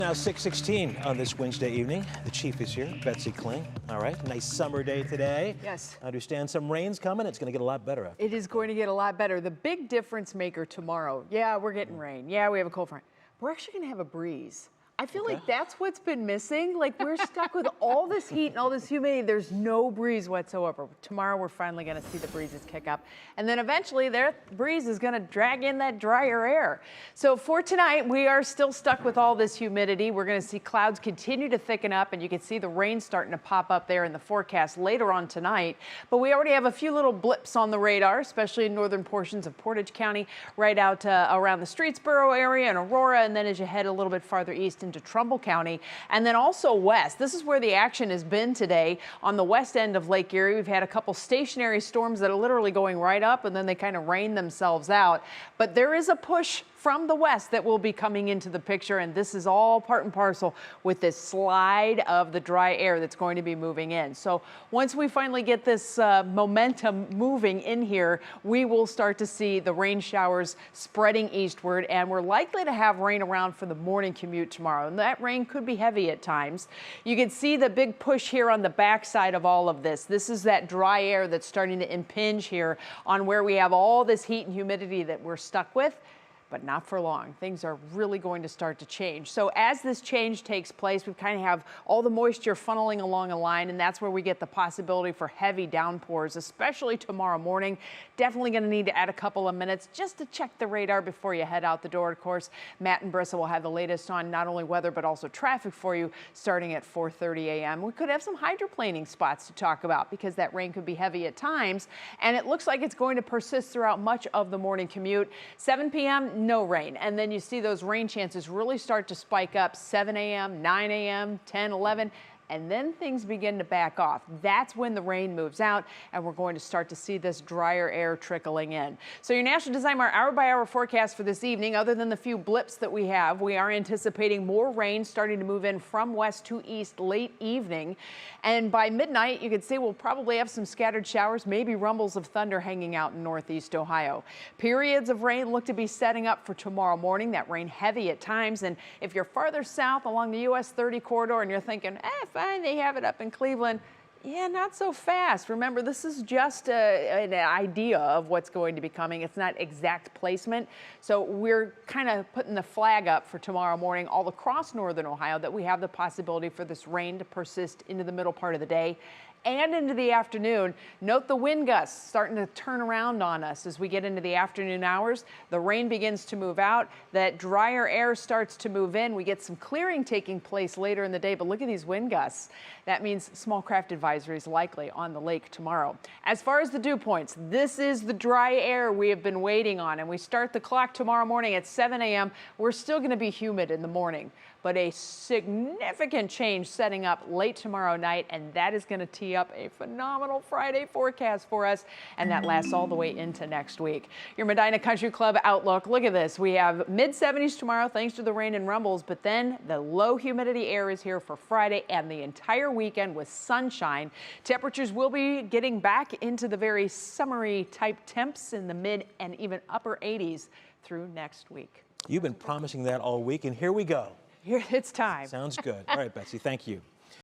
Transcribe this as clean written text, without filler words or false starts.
Now 6:16 on this Wednesday evening. The chief is here, Betsy Kling. All right, nice summer day today. Yes. I understand some rain's coming. It's going to get a lot better. It is going to get a lot better. The big difference maker tomorrow, yeah, we're getting rain. Yeah, we have a cold front. We're actually going to have a breeze. I feel like that's what's been missing. Like we're stuck with all this heat and all this humidity. There's no breeze whatsoever. Tomorrow we're finally going to see the breezes kick up. And then eventually that breeze is going to drag in that drier air. So for tonight, we are still stuck with all this humidity. We're going to see clouds continue to thicken up, and you can see the rain starting to pop up there in the forecast later on tonight. But we already have a few little blips on the radar, especially in northern portions of Portage County, right out around the Streetsboro area and Aurora, and then as you head a little bit farther east into Trumbull County, and then also west. This is where the action has been today on the west end of Lake Erie. We've had a couple stationary storms that are literally going right up, and then they kind of rain themselves out. But there is a push from the west that will be coming into the picture, and this is all part and parcel with this slide of the dry air that's going to be moving in. So once we finally get this momentum moving in here, we will start to see the rain showers spreading eastward, and we're likely to have rain around for the morning commute tomorrow. And that rain could be heavy at times. You can see the big push here on the backside of all of this. This is that dry air that's starting to impinge here on where we have all this heat and humidity that we're stuck with. But not for long. Things are really going to start to change. So as this change takes place, we kind of have all the moisture funneling along a line, and that's where we get the possibility for heavy downpours, especially tomorrow morning. Definitely going to need to add a couple of minutes just to check the radar before you head out the door. Of course, Matt and Brissa will have the latest on not only weather but also traffic for you starting at 4:30 a.m. We could have some hydroplaning spots to talk about because that rain could be heavy at times, and it looks like it's going to persist throughout much of the morning commute. 7 p.m. no rain, and then you see those rain chances really start to spike up 7 a.m., 9 a.m., 10, 11, and then things begin to back off. That's when the rain moves out, and we're going to start to see this drier air trickling in. So your National Designer hour-by-hour forecast for this evening, other than the few blips that we have, we are anticipating more rain starting to move in from west to east late evening. And by midnight, you can see we'll probably have some scattered showers, maybe rumbles of thunder hanging out in northeast Ohio. Periods of rain look to be setting up for tomorrow morning. That rain heavy at times. And if you're farther south along the US 30 corridor and you're thinking, fine, they have it up in Cleveland. Yeah, not so fast. Remember, this is just an idea of what's going to be coming. It's not exact placement. So we're kind of putting the flag up for tomorrow morning all across northern Ohio that we have the possibility for this rain to persist into the middle part of the day and into the afternoon. Note the wind gusts starting to turn around on us as we get into the afternoon hours. The rain begins to move out. That drier air starts to move in. We get some clearing taking place later in the day, but look at these wind gusts. That means small craft advisories likely on the lake tomorrow. As far as the dew points, this is the dry air we have been waiting on, and we start the clock tomorrow morning at 7 a.m. We're still going to be humid in the morning, but a significant change setting up late tomorrow night, and that is going to tee up a phenomenal Friday forecast for us, and that lasts all the way into next week. Your Medina Country Club outlook, look at this. We have mid-70s tomorrow thanks to the rain and rumbles, but then the low humidity air is here for Friday and the entire weekend with sunshine. Temperatures will be getting back into the very summery type temps in the mid and even upper 80s through next week. You've been promising that all week, and here we go. Here, it's time. Sounds good. All right, Betsy, thank you.